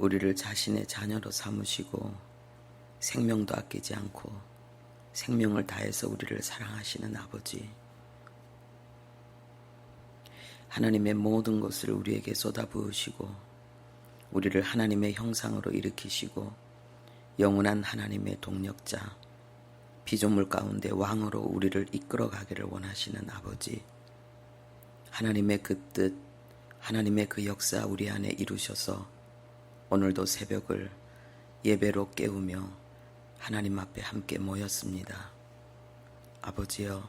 우리를 자신의 자녀로 삼으시고 생명도 아끼지 않고 생명을 다해서 우리를 사랑하시는 아버지, 하나님의 모든 것을 우리에게 쏟아부으시고 우리를 하나님의 형상으로 일으키시고 영원한 하나님의 동력자, 피조물 가운데 왕으로 우리를 이끌어가기를 원하시는 아버지, 하나님의 그 뜻, 하나님의 그 역사 우리 안에 이루셔서 오늘도 새벽을 예배로 깨우며 하나님 앞에 함께 모였습니다. 아버지여,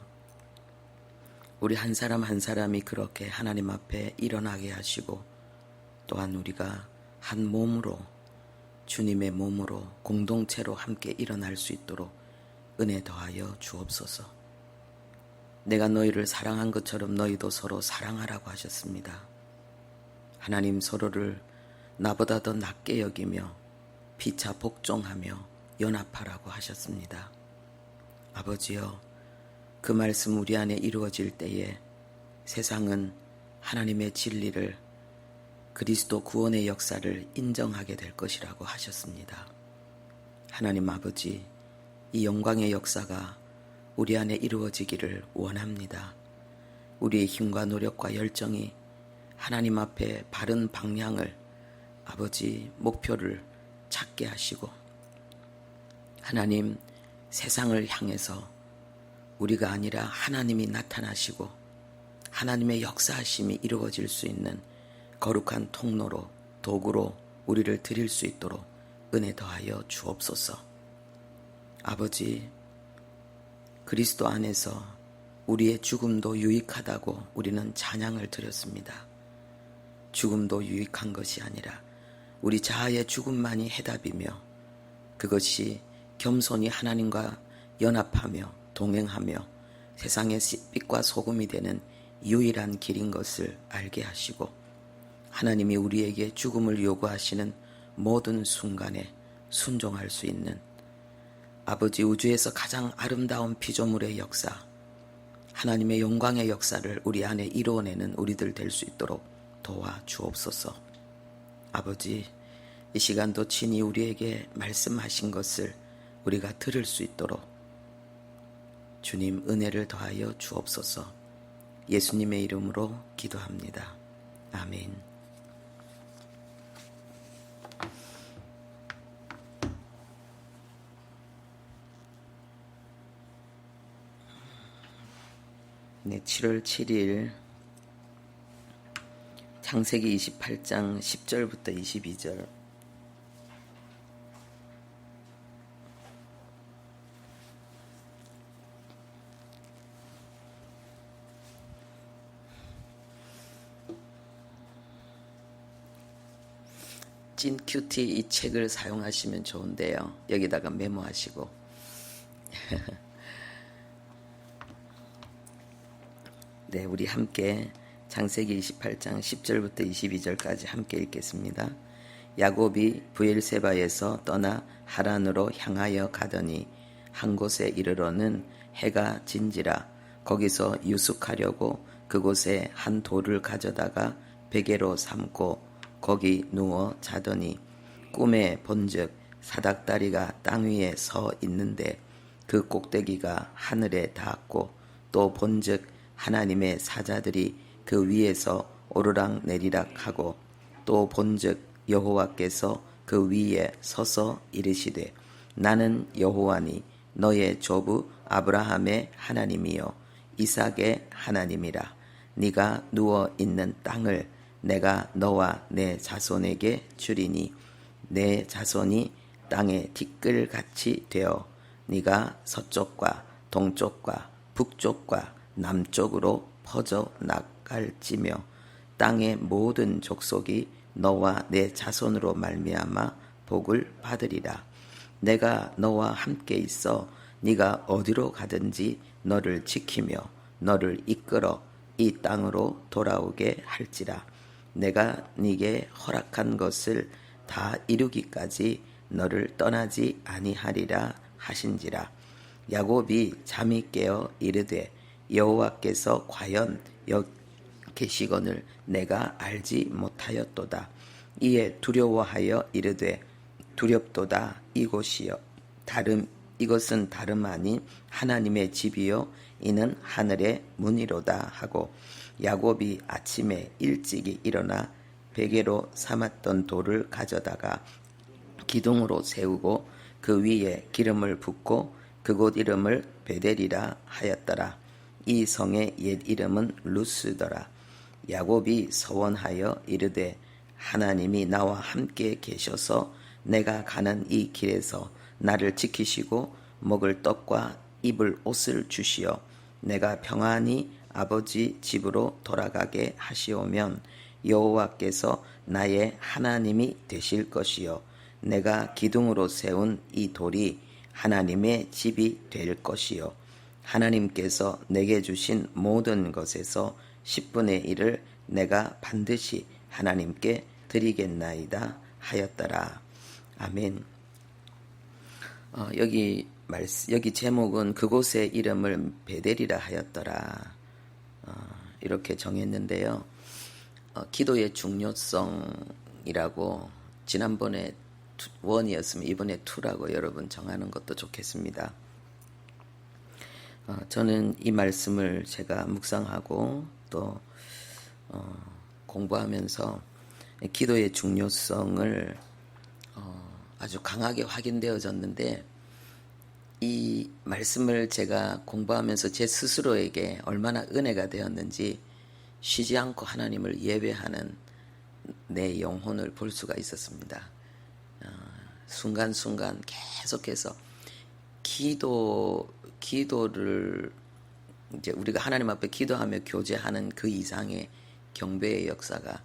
우리 한 사람 한 사람이 그렇게 하나님 앞에 일어나게 하시고 또한 우리가 한 몸으로, 주님의 몸으로 공동체로 함께 일어날 수 있도록 은혜 더하여 주옵소서. 내가 너희를 사랑한 것처럼 너희도 서로 사랑하라고 하셨습니다. 하나님, 서로를 나보다 더 낮게 여기며 피차 복종하며 연합하라고 하셨습니다. 아버지여, 그 말씀 우리 안에 이루어질 때에 세상은 하나님의 진리를, 그리스도 구원의 역사를 인정하게 될 것이라고 하셨습니다. 하나님 아버지, 이 영광의 역사가 우리 안에 이루어지기를 원합니다. 우리의 힘과 노력과 열정이 하나님 앞에 바른 방향을, 아버지, 목표를 찾게 하시고 하나님, 세상을 향해서 우리가 아니라 하나님이 나타나시고 하나님의 역사하심이 이루어질 수 있는 거룩한 통로로, 도구로 우리를 드릴 수 있도록 은혜 더하여 주옵소서. 아버지, 그리스도 안에서 우리의 죽음도 유익하다고 우리는 찬양을 드렸습니다. 죽음도 유익한 것이 아니라 우리 자아의 죽음만이 해답이며 그것이 겸손히 하나님과 연합하며 동행하며 세상의 빛과 소금이 되는 유일한 길인 것을 알게 하시고 하나님이 우리에게 죽음을 요구하시는 모든 순간에 순종할 수 있는 아버지, 우주에서 가장 아름다운 피조물의 역사, 하나님의 영광의 역사를 우리 안에 이루어내는 우리들 될 수 있도록 도와 주옵소서. 아버지, 이 시간도 친히 우리에게 말씀하신 것을 우리가 들을 수 있도록 주님 은혜를 더하여 주옵소서. 예수님의 이름으로 기도합니다. 아멘. 네, 7월 7일 창세기 28장 10절부터 22절. 찐 큐티 이 책을 사용하시면 좋은데요. 여기다가 메모하시고 네, 우리 함께 창세기 28장 10절부터 22절까지 함께 읽겠습니다. 야곱이 브엘세바에서 떠나 하란으로 향하여 가더니 한 곳에 이르러는 해가 진지라 거기서 유숙하려고 그곳에 한 돌을 가져다가 베개로 삼고 거기 누워 자더니 꿈에 본즉 사닥다리가 땅 위에 서 있는데 그 꼭대기가 하늘에 닿았고 또 본즉 하나님의 사자들이 그 위에서 오르락 내리락 하고 또 본즉 여호와께서 그 위에 서서 이르시되 나는 여호와니 너의 조부 아브라함의 하나님이요 이삭의 하나님이라. 네가 누워 있는 땅을 내가 너와 내 자손에게 주리니 내 자손이 땅의 티끌같이 되어 네가 서쪽과 동쪽과 북쪽과 남쪽으로 퍼져 나갈지며 땅의 모든 족속이 너와 내 자손으로 말미암아 복을 받으리라. 내가 너와 함께 있어 네가 어디로 가든지 너를 지키며 너를 이끌어 이 땅으로 돌아오게 할지라. 내가 네게 허락한 것을 다 이루기까지 너를 떠나지 아니하리라 하신지라. 야곱이 잠이 깨어 이르되 여호와께서 과연 계시거늘 내가 알지 못하였도다. 이에 두려워하여 이르되 두렵도다 이곳이여 이것은 다름 아닌 하나님의 집이요 이는 하늘의 문이로다 하고 야곱이 아침에 일찍이 일어나 베개로 삼았던 돌을 가져다가 기둥으로 세우고 그 위에 기름을 붓고 그곳 이름을 베델이라 하였더라. 이 성의 옛 이름은 루스더라. 야곱이 서원하여 이르되 하나님이 나와 함께 계셔서 내가 가는 이 길에서 나를 지키시고 먹을 떡과 입을 옷을 주시어 내가 평안히 아버지 집으로 돌아가게 하시오면 여호와께서 나의 하나님이 되실 것이요 내가 기둥으로 세운 이 돌이 하나님의 집이 될 것이요 하나님께서 내게 주신 모든 것에서 10분의 1을 내가 반드시 하나님께 드리겠나이다 하였더라. 아멘. 여기 제목은 그곳의 이름을 베델이라 하였더라. 이렇게 정했는데요. 기도의 중요성이라고 지난번에 1이었으면 이번에 2라고 여러분 정하는 것도 좋겠습니다. 저는 이 말씀을 제가 묵상하고 또 공부하면서 기도의 중요성을 아주 강하게 확인되어졌는데 이 말씀을 제가 공부하면서 제 스스로에게 얼마나 은혜가 되었는지 쉬지 않고 하나님을 예배하는 내 영혼을 볼 수가 있었습니다. 순간순간 계속해서 기도를 이제 우리가 하나님 앞에 기도하며 교제하는 그 이상의 경배의 역사가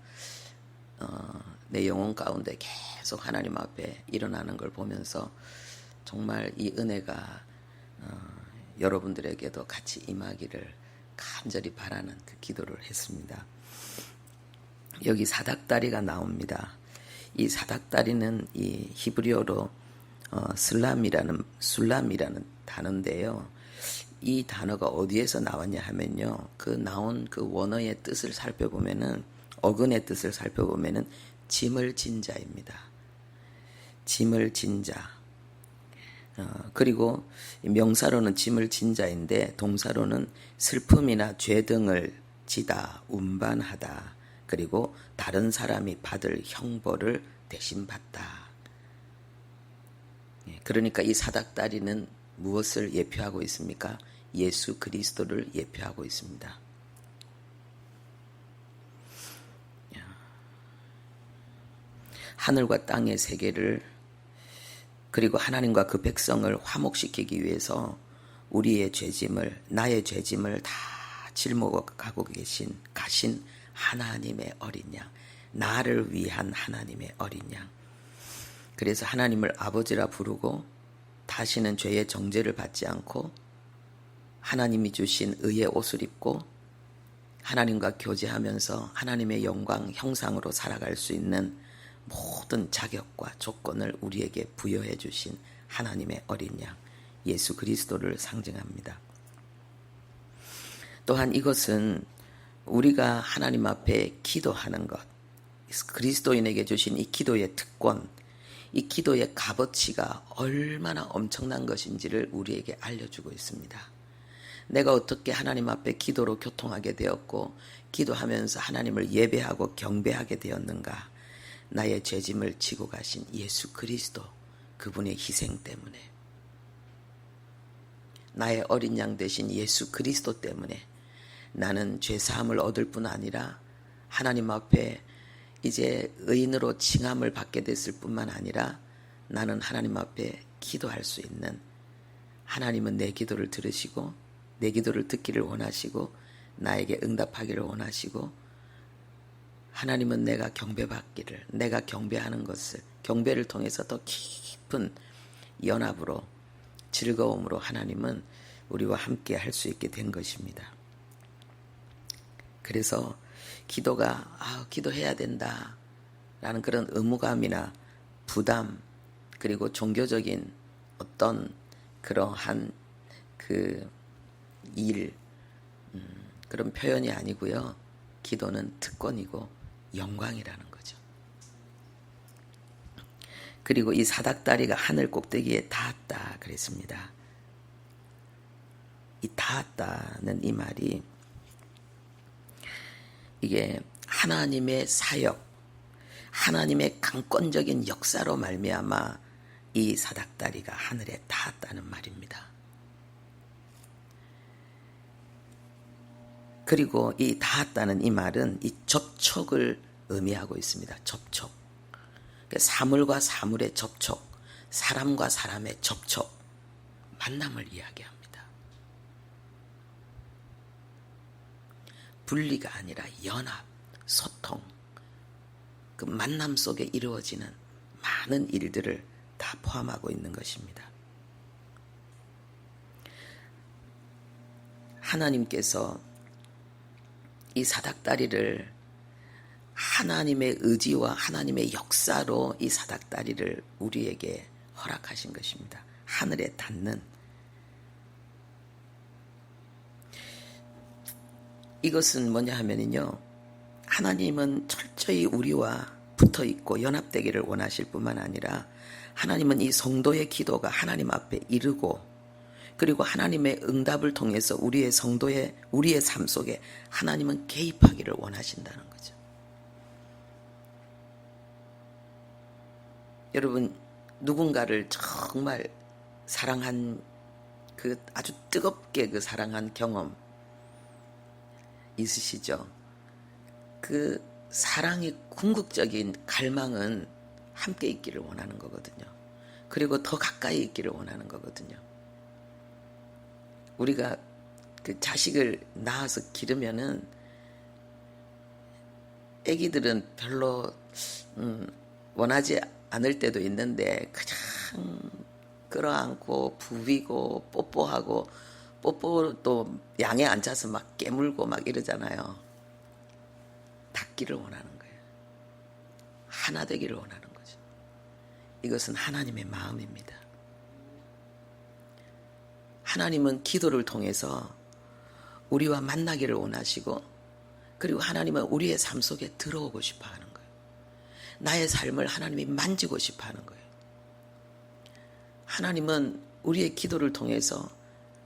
내 영혼 가운데 계속 하나님 앞에 일어나는 걸 보면서 정말 이 은혜가 여러분들에게도 같이 임하기를 간절히 바라는 그 기도를 했습니다. 여기 사닥다리가 나옵니다. 이 사닥다리는 이 히브리어로 술람이라는 단어인데요. 이 단어가 어디에서 나왔냐 하면요. 그 나온 그 원어의 뜻을 살펴보면은 어근의 뜻을 살펴보면은 짐을 진 자입니다. 짐을 진 자. 그리고 명사로는 짐을 진 자인데 동사로는 슬픔이나 죄 등을 지다, 운반하다. 그리고 다른 사람이 받을 형벌을 대신 받다. 그러니까 이 사닥다리는 무엇을 예표하고 있습니까? 예수 그리스도를 예표하고 있습니다. 하늘과 땅의 세계를 그리고 하나님과 그 백성을 화목시키기 위해서 우리의 죄짐을 나의 죄짐을 다 짊어가고 가신 하나님의 어린 양, 나를 위한 하나님의 어린 양. 그래서 하나님을 아버지라 부르고 다시는 죄의 정죄를 받지 않고 하나님이 주신 의의 옷을 입고 하나님과 교제하면서 하나님의 영광 형상으로 살아갈 수 있는 모든 자격과 조건을 우리에게 부여해 주신 하나님의 어린 양 예수 그리스도를 상징합니다. 또한 이것은 우리가 하나님 앞에 기도하는 것, 그리스도인에게 주신 이 기도의 특권, 이 기도의 값어치가 얼마나 엄청난 것인지를 우리에게 알려주고 있습니다. 내가 어떻게 하나님 앞에 기도로 교통하게 되었고 기도하면서 하나님을 예배하고 경배하게 되었는가? 나의 죄짐을 지고 가신 예수 그리스도 그분의 희생 때문에 나의 어린 양 되신 예수 그리스도 때문에 나는 죄사함을 얻을 뿐 아니라 하나님 앞에 이제 의인으로 칭함을 받게 됐을 뿐만 아니라 나는 하나님 앞에 기도할 수 있는 하나님은 내 기도를 들으시고 내 기도를 듣기를 원하시고 나에게 응답하기를 원하시고 하나님은 내가 경배받기를 내가 경배하는 것을 경배를 통해서 더 깊은 연합으로 즐거움으로 하나님은 우리와 함께 할 수 있게 된 것입니다. 그래서 기도가 기도해야 된다 라는 그런 의무감이나 부담 그리고 종교적인 어떤 그러한 그 일 그런 표현이 아니고요. 기도는 특권이고 영광이라는 거죠. 그리고 이 사닥다리가 하늘 꼭대기에 닿았다 그랬습니다. 이 닿았다는 이 말이 이게 하나님의 사역, 하나님의 강권적인 역사로 말미암아 이 사닥다리가 하늘에 닿았다는 말입니다. 그리고 이 닿았다는 이 말은 이 접촉을 의미하고 있습니다. 접촉. 사물과 사물의 접촉, 사람과 사람의 접촉, 만남을 이야기합니다. 분리가 아니라 연합, 소통, 그 만남 속에 이루어지는 많은 일들을 다 포함하고 있는 것입니다. 하나님께서 이 사닥다리를 하나님의 의지와 하나님의 역사로 이 사닥다리를 우리에게 허락하신 것입니다. 하늘에 닿는, 이것은 뭐냐 하면은요, 하나님은 철저히 우리와 붙어 있고 연합되기를 원하실 뿐만 아니라 하나님은 이 성도의 기도가 하나님 앞에 이르고, 그리고 하나님의 응답을 통해서 우리의 성도의, 우리의 삶 속에 하나님은 개입하기를 원하신다는 거죠. 여러분, 누군가를 정말 사랑한, 그 아주 뜨겁게 그 사랑한 경험 있으시죠? 그 사랑의 궁극적인 갈망은 함께 있기를 원하는 거거든요. 그리고 더 가까이 있기를 원하는 거거든요. 우리가 그 자식을 낳아서 기르면은 애기들은 별로 원하지 않을 때도 있는데 그냥 끌어안고 부비고 뽀뽀하고, 뽀뽀도 양에 앉아서 막 깨물고 막 이러잖아요. 닿기를 원하는 거예요. 하나 되기를 원하는 거죠. 이것은 하나님의 마음입니다. 하나님은 기도를 통해서 우리와 만나기를 원하시고, 그리고 하나님은 우리의 삶 속에 들어오고 싶어 하는 거예요. 나의 삶을 하나님이 만지고 싶어 하는 거예요. 하나님은 우리의 기도를 통해서,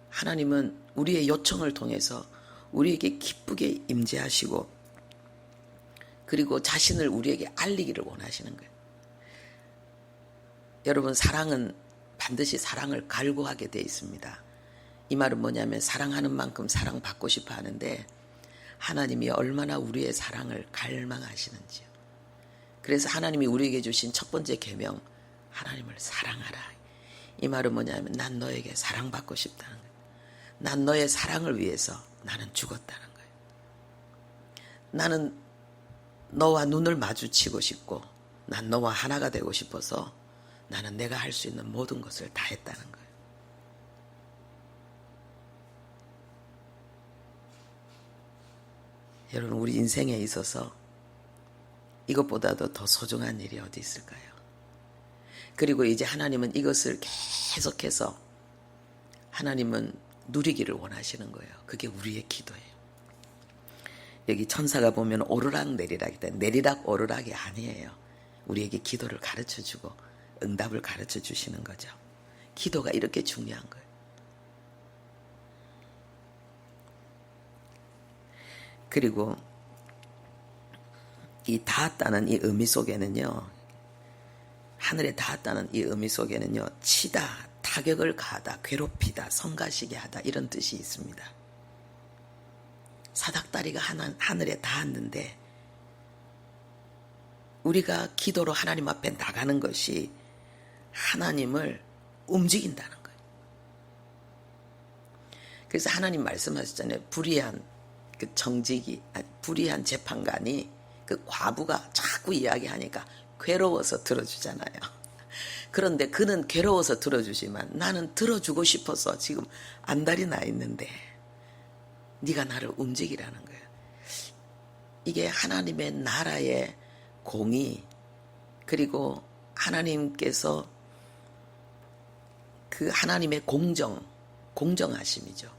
하나님은 우리의 요청을 통해서 우리에게 기쁘게 임재하시고, 그리고 자신을 우리에게 알리기를 원하시는 거예요. 여러분, 사랑은 반드시 사랑을 갈구하게 되어 있습니다. 이 말은 뭐냐면 사랑하는 만큼 사랑받고 싶어 하는데, 하나님이 얼마나 우리의 사랑을 갈망하시는지요. 그래서 하나님이 우리에게 주신 첫 번째 계명, 하나님을 사랑하라. 이 말은 뭐냐면 난 너에게 사랑받고 싶다는 거예요. 난 너의 사랑을 위해서 나는 죽었다는 거예요. 나는 너와 눈을 마주치고 싶고, 난 너와 하나가 되고 싶어서 나는 내가 할 수 있는 모든 것을 다 했다는 거예요. 여러분, 우리 인생에 있어서 이것보다도 더 소중한 일이 어디 있을까요? 그리고 이제 하나님은 이것을 계속해서 하나님은 누리기를 원하시는 거예요. 그게 우리의 기도예요. 여기 천사가 보면 오르락 내리락 있다. 내리락 오르락이 아니에요. 우리에게 기도를 가르쳐주고 응답을 가르쳐주시는 거죠. 기도가 이렇게 중요한 거예요. 그리고 이 닿았다는 이 의미 속에는요, 하늘에 닿았다는 이 의미 속에는요, 치다, 타격을 가하다, 괴롭히다, 성가시게 하다, 이런 뜻이 있습니다. 사닥다리가 하늘에 닿았는데, 우리가 기도로 하나님 앞에 나가는 것이 하나님을 움직인다는 거예요. 그래서 하나님 말씀하셨잖아요. 불의한 그 정직이, 불의한 재판관이 그 과부가 자꾸 이야기하니까 괴로워서 들어주잖아요. 그런데 그는 괴로워서 들어주지만 나는 들어주고 싶어서 지금 안달이 나 있는데 네가 나를 움직이라는 거예요. 이게 하나님의 나라의 공의, 그리고 하나님께서 그 하나님의 공정하심이죠.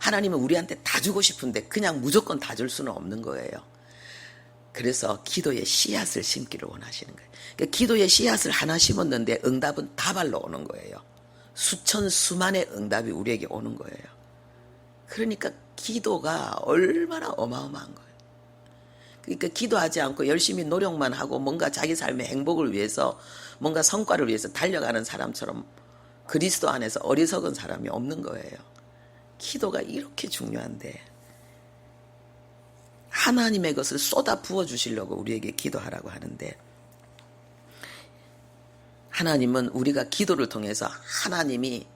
하나님은 우리한테 다 주고 싶은데 그냥 무조건 다 줄 수는 없는 거예요. 그래서 기도의 씨앗을 심기를 원하시는 거예요. 그러니까 기도의 씨앗을 하나 심었는데 응답은 다발로 오는 거예요. 수천 수만의 응답이 우리에게 오는 거예요. 그러니까 기도가 얼마나 어마어마한 거예요. 그러니까 기도하지 않고 열심히 노력만 하고 뭔가 자기 삶의 행복을 위해서 뭔가 성과를 위해서 달려가는 사람처럼 그리스도 안에서 어리석은 사람이 없는 거예요. 기도가 이렇게 중요한데 하나님의 것을 쏟아 부어 주시려고 우리에게 기도하라고 하는데, 하나님은 우리가 기도를 통해서 하나님이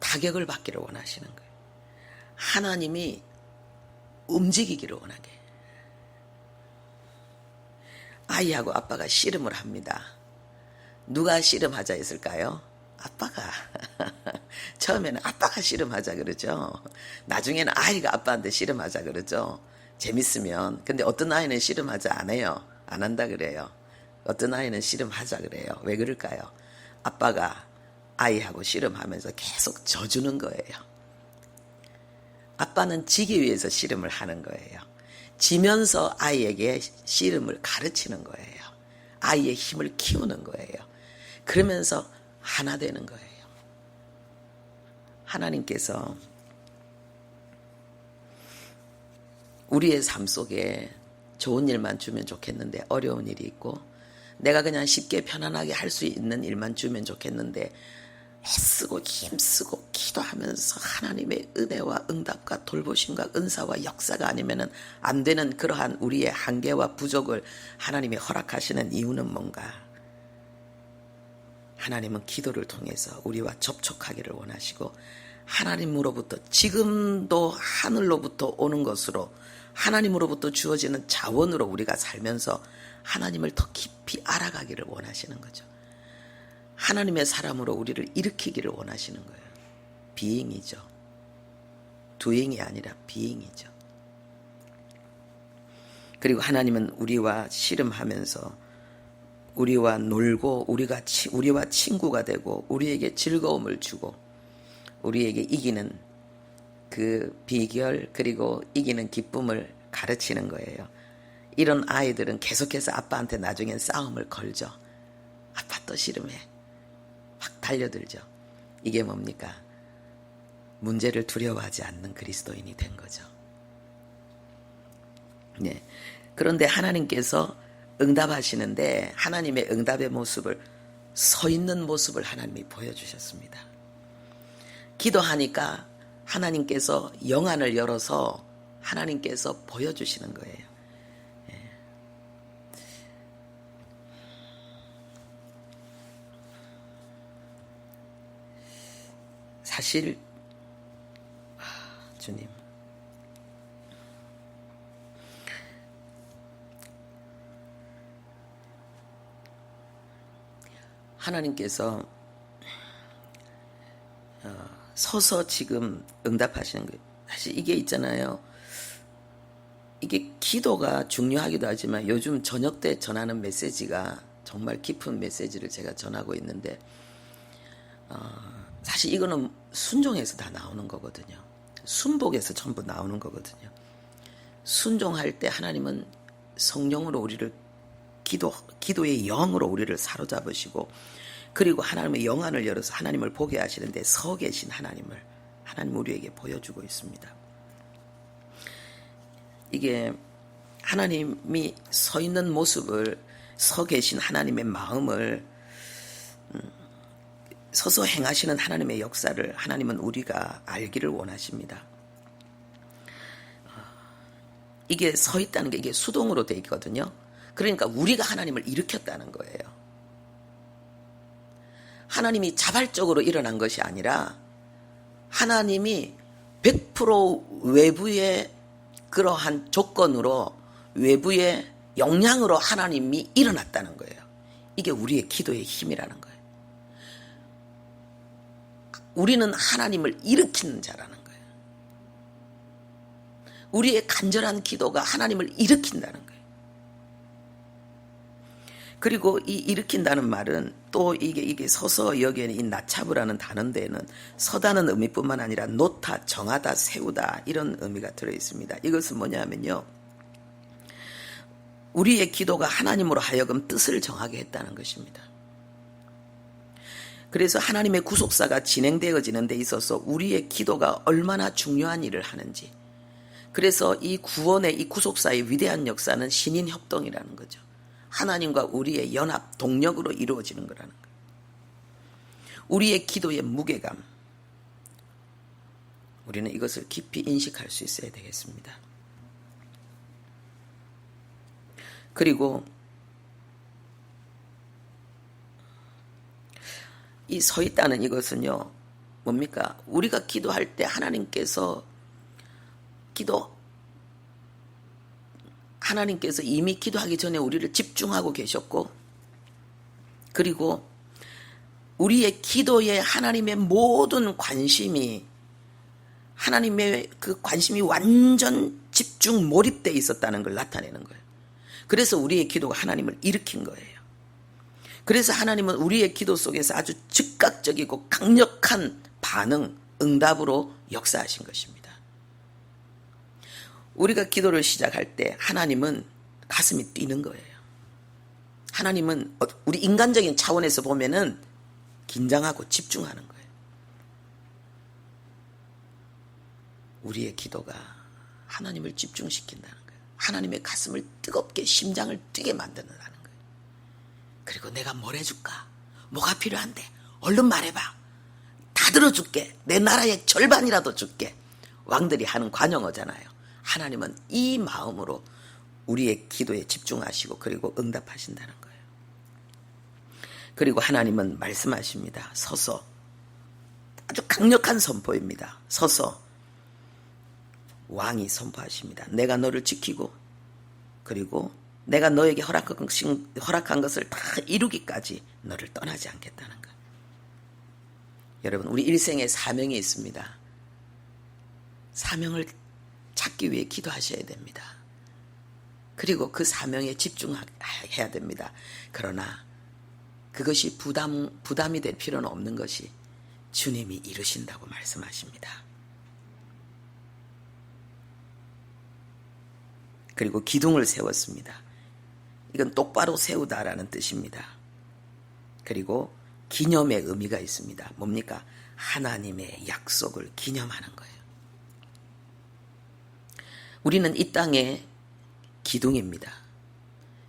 타격을 받기를 원하시는 거예요. 하나님이 움직이기를 원하게. 아이하고 아빠가 씨름을 합니다. 누가 씨름하자 했을까요? 아빠가. 처음에는 아빠가 씨름하자 그러죠. 나중에는 아이가 아빠한테 씨름하자 그러죠. 재밌으면. 근데 어떤 아이는 씨름하자 안 해요. 안 한다 그래요. 어떤 아이는 씨름하자 그래요. 왜 그럴까요? 아빠가 아이하고 씨름하면서 계속 져주는 거예요. 아빠는 지기 위해서 씨름을 하는 거예요. 지면서 아이에게 씨름을 가르치는 거예요. 아이의 힘을 키우는 거예요. 그러면서 하나 되는 거예요. 하나님께서 우리의 삶 속에 좋은 일만 주면 좋겠는데 어려운 일이 있고, 내가 그냥 쉽게 편안하게 할 수 있는 일만 주면 좋겠는데 애쓰고 힘쓰고 기도하면서 하나님의 은혜와 응답과 돌보심과 은사와 역사가 아니면 안 되는 그러한 우리의 한계와 부족을 하나님이 허락하시는 이유는 뭔가? 하나님은 기도를 통해서 우리와 접촉하기를 원하시고, 하나님으로부터 지금도 하늘로부터 오는 것으로 하나님으로부터 주어지는 자원으로 우리가 살면서 하나님을 더 깊이 알아가기를 원하시는 거죠. 하나님의 사람으로 우리를 일으키기를 원하시는 거예요. 비잉이죠. 두잉이 아니라 비잉이죠. 그리고 하나님은 우리와 씨름하면서 우리와 놀고 우리와 친구가 되고 우리에게 즐거움을 주고 우리에게 이기는 그 비결 그리고 이기는 기쁨을 가르치는 거예요. 이런 아이들은 계속해서 아빠한테 나중엔 싸움을 걸죠. 아빠 또 씨름해. 확 달려들죠. 이게 뭡니까? 문제를 두려워하지 않는 그리스도인이 된 거죠. 네. 그런데 하나님께서 응답하시는데 하나님의 응답의 모습을, 서 있는 모습을 하나님이 보여주셨습니다. 기도하니까 하나님께서 영안을 열어서 하나님께서 보여주시는 거예요. 사실 주님, 하나님께서 서서 지금 응답하시는 거예요. 사실 이게 있잖아요. 이게 기도가 중요하기도 하지만 요즘 저녁 때 전하는 메시지가 정말 깊은 메시지를 제가 전하고 있는데, 사실 이거는 순종에서 다 나오는 거거든요. 순복에서 전부 나오는 거거든요. 순종할 때 하나님은 성령으로 우리를 기도의 영으로 우리를 사로잡으시고, 그리고 하나님의 영안을 열어서 하나님을 보게 하시는데 서 계신 하나님 우리에게 보여주고 있습니다. 이게 하나님이 서 있는 모습을, 서 계신 하나님의 마음을, 서서 행하시는 하나님의 역사를 하나님은 우리가 알기를 원하십니다. 이게 서 있다는 게 이게 수동으로 되어 있거든요. 그러니까 우리가 하나님을 일으켰다는 거예요. 하나님이 자발적으로 일어난 것이 아니라 하나님이 100% 외부의 그러한 조건으로, 외부의 영향으로 하나님이 일어났다는 거예요. 이게 우리의 기도의 힘이라는 거예요. 우리는 하나님을 일으키는 자라는 거예요. 우리의 간절한 기도가 하나님을 일으킨다는 거예요. 그리고 이 일으킨다는 말은 또 이게 서서 여기에는 이 나차브라는 단어에는 서다는 의미뿐만 아니라 놓다, 정하다, 세우다 이런 의미가 들어 있습니다. 이것은 뭐냐면요, 우리의 기도가 하나님으로 하여금 뜻을 정하게 했다는 것입니다. 그래서 하나님의 구속사가 진행되어지는 데 있어서 우리의 기도가 얼마나 중요한 일을 하는지, 그래서 이 구원의 이 구속사의 위대한 역사는 신인협동이라는 거죠. 하나님과 우리의 연합, 동력으로 이루어지는 거라는 거예요. 우리의 기도의 무게감, 우리는 이것을 깊이 인식할 수 있어야 되겠습니다. 그리고 이 서 있다는 이것은요, 뭡니까? 우리가 기도할 때 하나님께서 이미 기도하기 전에 우리를 집중하고 계셨고, 그리고 우리의 기도에 하나님의 모든 관심이, 하나님의 그 관심이 완전 집중 몰입되어 있었다는 걸 나타내는 거예요. 그래서 우리의 기도가 하나님을 일으킨 거예요. 그래서 하나님은 우리의 기도 속에서 아주 즉각적이고 강력한 반응, 응답으로 역사하신 것입니다. 우리가 기도를 시작할 때 하나님은 가슴이 뛰는 거예요. 하나님은 우리 인간적인 차원에서 보면은 긴장하고 집중하는 거예요. 우리의 기도가 하나님을 집중시킨다는 거예요. 하나님의 가슴을 뜨겁게, 심장을 뛰게 만든다는 거예요. 그리고 내가 뭘 해줄까? 뭐가 필요한데? 얼른 말해봐. 다 들어줄게. 내 나라의 절반이라도 줄게. 왕들이 하는 관용어잖아요. 하나님은 이 마음으로 우리의 기도에 집중하시고 그리고 응답하신다는 거예요. 그리고 하나님은 말씀하십니다. 서서, 아주 강력한 선포입니다. 서서 왕이 선포하십니다. 내가 너를 지키고, 그리고 내가 너에게 허락한 것을 다 이루기까지 너를 떠나지 않겠다는 것. 여러분, 우리 일생에 사명이 있습니다. 사명을 찾기 위해 기도하셔야 됩니다. 그리고 그 사명에 집중해야 됩니다. 그러나 그것이 부담이 될 필요는 없는 것이 주님이 이루신다고 말씀하십니다. 그리고 기둥을 세웠습니다. 이건 똑바로 세우다라는 뜻입니다. 그리고 기념의 의미가 있습니다. 뭡니까? 하나님의 약속을 기념하는 거예요. 우리는 이 땅의 기둥입니다.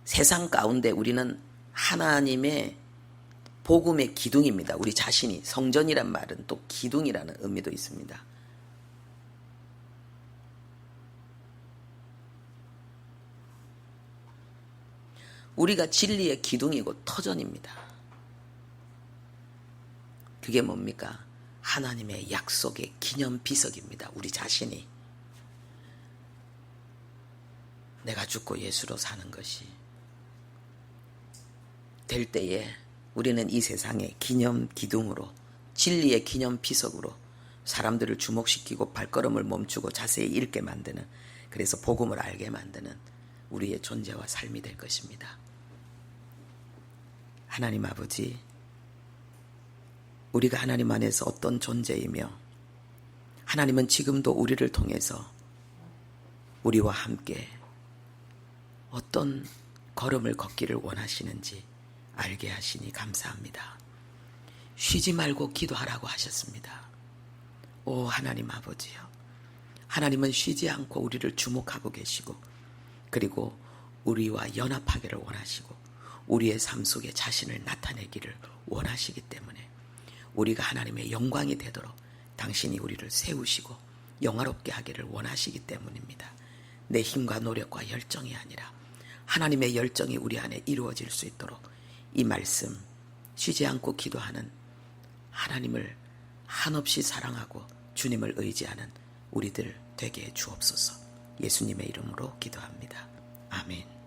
세상 가운데 우리는 하나님의 복음의 기둥입니다. 우리 자신이, 성전이란 말은 또 기둥이라는 의미도 있습니다. 우리가 진리의 기둥이고 터전입니다. 그게 뭡니까? 하나님의 약속의 기념비석입니다. 우리 자신이. 내가 죽고 예수로 사는 것이 될 때에 우리는 이 세상의 기념 기둥으로, 진리의 기념비석으로 사람들을 주목시키고 발걸음을 멈추고 자세히 읽게 만드는, 그래서 복음을 알게 만드는 우리의 존재와 삶이 될 것입니다. 하나님 아버지, 우리가 하나님 안에서 어떤 존재이며 하나님은 지금도 우리를 통해서 우리와 함께 어떤 걸음을 걷기를 원하시는지 알게 하시니 감사합니다. 쉬지 말고 기도하라고 하셨습니다. 오 하나님 아버지요, 하나님은 쉬지 않고 우리를 주목하고 계시고, 그리고 우리와 연합하기를 원하시고 우리의 삶 속에 자신을 나타내기를 원하시기 때문에 우리가 하나님의 영광이 되도록 당신이 우리를 세우시고 영화롭게 하기를 원하시기 때문입니다. 내 힘과 노력과 열정이 아니라 하나님의 열정이 우리 안에 이루어질 수 있도록 이 말씀, 쉬지 않고 기도하는 하나님을 한없이 사랑하고 주님을 의지하는 우리들 되게 해 주옵소서. 예수님의 이름으로 기도합니다. 아멘.